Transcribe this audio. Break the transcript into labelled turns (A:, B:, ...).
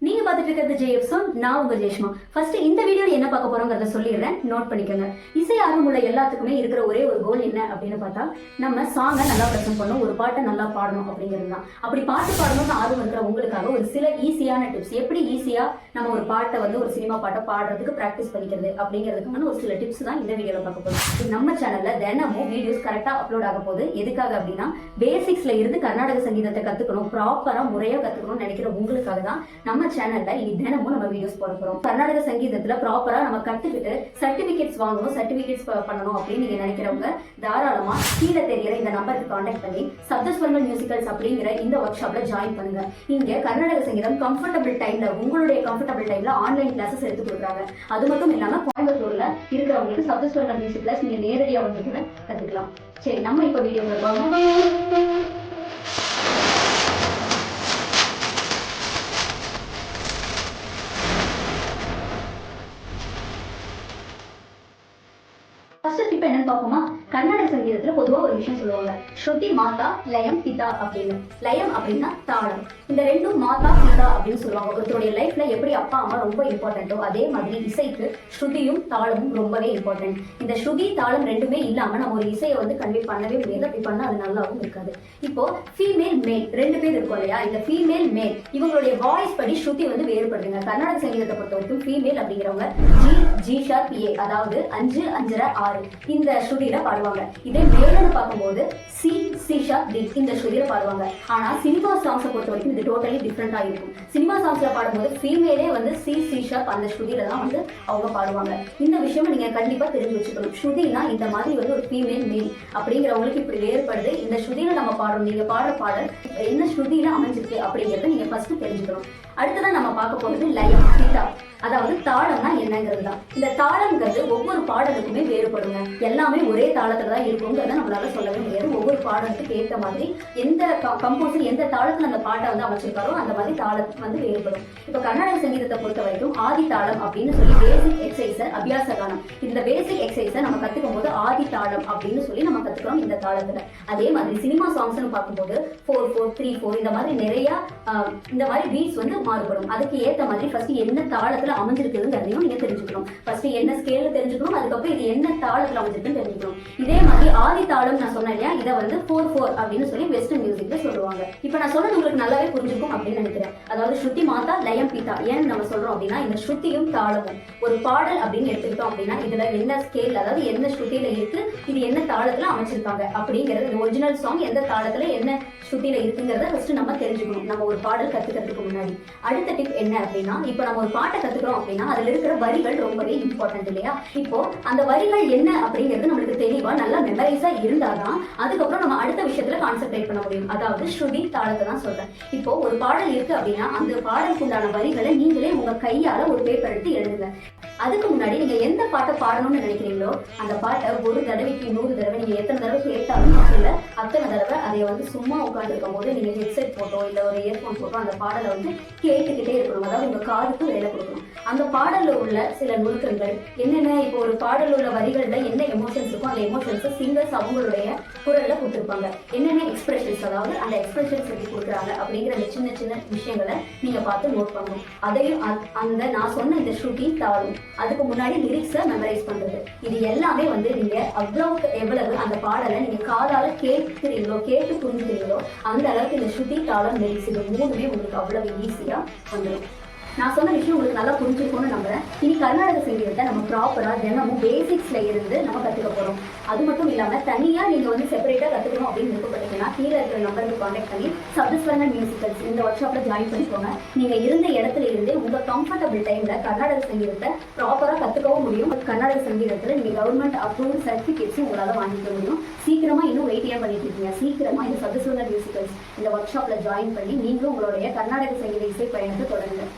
A: நீங்க பார்த்துட்டு இருக்கிறது ஜேஎஃப் சோன். நான் உங்க ஜெயஷ்மா. ஃபர்ஸ்ட் இந்த வீடியோல என்ன பார்க்க போறோங்கிறத சொல்லிடுறேன், நோட் பண்ணிக்கோங்க. இசை ஆர்வம் உள்ள எல்லாத்துக்குமே இருக்கிற ஒரே ஒரு கோல் என்ன அப்படின்னு பார்த்தா, நம்ம சாங்கை நல்லா பிரசன்ட் பண்ணணும், ஒரு பாட்டை நல்லா பாடணும் அப்படிங்கிறது தான். அப்படி பாட்டு பாடணும்னு ஆர்வம் இருக்கிற உங்களுக்காக ஒரு சில ஈஸியான டிப்ஸ், எப்படி ஈஸியா நம்ம ஒரு பாட்டை வந்து ஒரு சினிமா பாட்டை பாடுறதுக்கு ப்ராக்டிஸ் பண்ணிக்கிறது அப்படிங்கிறதுக்கான ஒரு சில டிப்ஸ் தான் இந்த வீடியோல பார்க்க போறோம். நம்ம சேனல்ல தினமும் வீடியோஸ் கரெக்டா அப்லோட் ஆக போகுது. எதுக்காக அப்படின்னா, பேசிக்ஸ்ல இருந்து கர்நாடக சங்கீதத்தை கத்துக்கணும், ப்ராப்பரா முறையா கத்துக்கணும்னு நினைக்கிற உங்களுக்காக தான் நம்ம சேனல்ல இனி தினமும் நம்ம வீடியோஸ் போட போறோம். கர்நாடக சங்கீதத்துல ப்ராப்பரா நம்ம கத்துக்கிட்டு சர்டிபிகேட்ஸ் வாங்கணும், சர்டிபிகேட்ஸ் பண்ணணும் அப்படின்னு நீங்க நினைக்கிறவங்க தாராளமா கீழே தெரிகிற இந்த நம்பருக்கு கான்டாக்ட் பண்ணி சப்தஸ்வரங்கள் மியூசிக்கல்ஸ் அப்படிங்கிற இந்த ஒர்க் ஷாப்ல ஜாயின் பண்ணுங்க. இங்க கர்நாடக சங்கீதம் கம்ஃபர்டபுள் டைம்ல, உங்களுடைய கம்ஃபர்டபுள் டைம்ல ஆன்லைன் கிளாஸஸ் எடுத்து கொடுக்குறாங்க. அது மட்டும் இல்லாம கோயம்புத்தூர்ல இருக்கிறவங்களுக்கு சப்தஸ்வரங்கள் மியூசிக் கிளாஸ் நீங்க நேரடியா வந்து கூட கத்துக்கலாம். சரி, நம்ம இப்ப வீடியோ பார்ப்போம். ஃபர்ஸ்ட் டிப் என்னன்னு பார்ப்போமா? கர்நாடக சங்கீதத்துல பொதுவா ஒரு விஷயம் சொல்லுவாங்க, ஸ்ருதி மாதா லயம் பிதா அப்படின்னு. லயம் அப்படின்னா தாளம். இந்த ரெண்டும் மாதா பிதா அப்படின்னு சொல்லுவாங்க. ஒருத்தருடைய லைஃப்ல எப்படி அப்பா அம்மா ரொம்ப இம்பார்ட்டன்ட்டோ அதே மாதிரி இசைக்கு ஸ்ருதியும் தாளமும் ரொம்பவே இம்பார்ட்டன்ட். இந்த ஸ்ருதி தாளம் ரெண்டுமே இல்லாம நம்ம ஒரு இசையை வந்து கன்வே பண்ணவே முடியாது. அப்படி பண்ணா அது நல்லாவும் இருக்காது. இப்போ ஃபீமேல் மேல் ரெண்டு பேர் இருக்கும் இல்லையா? இந்த ஃபீமேல் மேல் இவங்களுடைய வாய்ஸ் படி ஸ்ருதி வந்து வேறுபடுதுங்க. கர்நாடக சங்கீதத்தை பொறுத்த வரைக்கும் ஃபீமேல் அப்படிங்கிறவங்க ஜி ஜி ஷார்ப் ஏ, அதாவது 5 5 6 இந்த ஸ்ருதியில பாடுவாங்க. இதே மேலன்னு பார்க்கும்போது சி சி ஷார்ப் டி இந்த ஸ்ருதியில பாடுவாங்க. ஆனா சினிமா சாங்ஸை பொறுத்த வரைக்கும் இது டோட்டலி டிஃப்ரெண்டா இருக்கும். சினிமா சாங்ஸ்ல பாடும்போது ஃபீமேலே வந்து சி சி ஷார்ப் அந்த ஸ்ருதியில தான் வந்து அவங்க பாடுவாங்க. இந்த விஷயம் நீங்க கண்டிப்பா தெரிஞ்சு வச்சுக்கணும். ஸ்ருதினா இந்த மாதிரி வந்து ஒரு ஃபீமேல் மேல் அப்படிங்கிறவங்களுக்கு இப்படி வேறுபடுது. இந்த ஸ்ருதியில நம்ம பாடுறோம், நீங்க பாடுற பாடல் என்ன ஸ்ருதியில அமைஞ்சிருக்கு அப்படிங்கறத நீங்க ஃபர்ஸ்ட் தெரிஞ்சுக்கணும். அடுத்ததான் நம்ம பார்க்க போறது லயம் பிதா, அதாவது தாளம்னா என்னங்கிறது தான். இந்த தாளம்ங்கிறது ஒவ்வொரு பாடலுக்குமே வேறுபடுங்க. எல்லாமே ஒரே தாளத்துல தான் இருக்குங்கிறத நம்மளால சொல்லவே முடியாது. ஒவ்வொரு பாடலுக்கு ஏற்ற மாதிரி எந்த கம்போசர் எந்த தாளத்துல அந்த பாட்டை வந்து அமைச்சிருக்காரோ அந்த மாதிரி தாளத்துக்கு வந்து வேறுபடும். இப்போ கர்நாடக சங்கீதத்தை பொறுத்த வரைக்கும் ஆதி தாளம் அப்படின்னு சொல்லி பேசிக் எக்ஸசைஸ் அபியாச கானம். இந்த பேசிக் எக்ஸசைஸை நம்ம கத்துக்கும் போது ஆதி தாளம் அப்படின்னு சொல்லி நம்ம கத்துக்கிறோம் இந்த தாளத்துல. அதே மாதிரி சினிமா சாங்ஸ்னு பார்க்கும்போது 4/4 3/4 இந்த மாதிரி நிறைய இந்த மாதிரி பீட்ஸ் வந்து மாறுபடும். அதுக்கு ஏற்ற மாதிரி ஃபர்ஸ்ட் என்ன தாளத்துல அமைஞ்சிருக்குதுங்கிறதையும் நீங்க தெரிஞ்சுக்கணும். ஃபர்ஸ்ட் என்ன ஸ்கேல்ல தெரிஞ்சுக்கணும், அதுக்கப்புறம் இது என்ன தாளத்துல அமைஞ்சிருக்குன்னு தெரிஞ்சுக்கணும். இதே மாதிரி ஆதி தாளம் நான் சொன்னேன் இல்லையா, இதை வந்து 4/4 அப்படின்னு சொல்லி வெஸ்டர்ன் மியூசிக்ல சொல்லுவாங்க. இப்ப நான் சொன்னது உங்களுக்கு நல்லாவே புரிஞ்சிருக்கும் அப்படின்னு நினைக்கிறேன். அதாவது ஸ்ருதி மாதா லயம் பிதா ஏன் நம்ம சொல்றோம் அப்படின்னா, இந்த ஸ்ருதியும் தாளமும் ஒரு பாடல் அப்படின்னு எடுத்துக்கிட்டோம் அப்படின்னா இதுல என்ன ஸ்கேல், அதாவது என்ன ஸ்ருதியில இருக்கு, இது என்ன தாளத்துல அமைச்சிருக்காங்க அப்படிங்கிறது, ஒரிஜினல் சாங் எந்த தாளத்துல என்ன ஸ்ருதியில இருக்குங்கிறத ஃபர்ஸ்ட் நம்ம தெரிஞ்சுக்கணும் நம்ம ஒரு பாடல் கத்துக்கிறதுக்கு முன்னாடி. அடுத்த டிப் என்ன அப்படின்னா, இப்போ நம்ம ஒரு பாட்டை கத்துக்கிறோம் அப்படின்னா அதுல இருக்கிற வரிகள் ரொம்பவே இம்பார்ட்டன்ட் இல்லையா? இப்போ அந்த வரிகள் என்ன அப்படிங்கிறது நம்மளுக்கு தெளிவா நல்லா மெமரைஸா இருந்தாதான் அதுக்கப்புறம் நம்ம அடுத்த விஷயத்துல கான்சென்ட்ரேட் பண்ண முடியும். அதாவது ஸ்ருதி தாளத்தை தான் சொல்றேன். இப்போ ஒரு பாடல் இருக்கு அப்படின்னா அந்த பாடலுக்கு உண்டான வரிகளை நீங்களே உங்க கையால ஒரு பேப்பர் எடுத்து எழுதுங்க. அதுக்கு முன்னாடி நீங்க எந்த பாட்டை பாடணும்னு நினைக்கிறீங்களோ அந்த பாட்டை ஒரு தடவைக்கு 100 தடவை நீங்க எத்தனை தடவை கேட்டாலும் இல்ல அத்தனை தடவை அதை வந்து சும்மா உட்கார்ந்து இருக்கும் போது நீங்க ஹெட்செட் போட்டோ இல்ல ஒரு இயர்போன் போட்டோ அந்த பாடலை வந்து கேட்டுக்கிட்டே இருக்கணும். அதாவது உங்க காதுக்கு வேலை கொடுக்கணும். அந்த பாடல்ல உள்ள சில நுணுக்கங்கள் என்னென்ன, இப்போ ஒரு பாடல் உள்ள வரிகள்ல என்ன எமோஷன்ஸ் இருக்கும் அந்த எமோஷன்ஸ் சிங்கர்ஸ் அவங்களுடைய குரல்ல கொடுத்துருப்பாங்க. என்னென்ன எக்ஸ்பிரஷன்ஸ், அதாவது அந்த எக்ஸ்பிரஷன்ஸ் எப்படி கொடுக்குறாங்க அப்படிங்கிற அந்த சின்ன சின்ன விஷயங்களை நீங்க பார்த்து நோட் பண்ணணும். அதையும் அந்த நான் சொன்ன இந்த ஸ்ருதி தாளம் அதுக்கு முன்னாடி லிரிக்ஸை மெமரைஸ் பண்றது, இது எல்லாமே வந்து நீங்க அவ்வளவுக்கு எவ்வளவு அந்த பாடலை நீங்க காதால கேட்கிறீங்களோ கேட்டு புரிஞ்சுக்கிறீங்களோ அந்த அளவுக்கு இந்த ஸ்ருதி தாளம் லிரிக்ஸ் இது மூணுமே உங்களுக்கு அவ்வளவு ஈஸியா வந்துடும். நான் சொன்ன விஷயம் உங்களுக்கு நல்லா புரிஞ்சிருக்கும்னு நம்புறேன். இனி கர்நாடக சங்கீதத்தை நம்ம ப்ராப்பரா தினமும் பேசிக்ஸ்ல இருந்து நம்ம கத்துக்க போறோம். அது மட்டும் இல்லாம தனியா நீங்க வந்து செப்பரேட்டா கத்துக்கணும் அப்படின்னு விருப்பப்பட்டீங்கன்னா கீழே இருக்கிற நம்பருக்கு கான்டாக்ட் பண்ணி சப்தஸ்வரங்கள் மியூசிக்கல்ஸ் இந்த ஒர்க் ஷாப்ல ஜாயின் பண்ணிக்கோங்க. நீங்க இருந்த இடத்துல இருந்தே உங்க கம்ஃபர்டபுள் டைம்ல கர்நாடக சங்கீதத்தை ப்ராப்பரா கத்துக்கவும் முடியும். கர்நாடக சங்கீதத்துல நீங்க கவர்மெண்ட் அப்ரூவ்ட் சர்டிபிகேட்ஸும் உங்களால வாங்கிக்க முடியும். சீக்கிரமா இன்னும் வெயிட் ஏன் பண்ணிட்டு இருக்கீங்க? சீக்கிரமா இந்த சப்தஸ்வரங்கள் மியூசிக்கல்ஸ் இந்த ஒர்க் ஷாப்ல ஜாயின் பண்ணி நீங்களும் உங்களுடைய கர்நாடக சங்கீத இசை பயணத்தை தொடருங்க.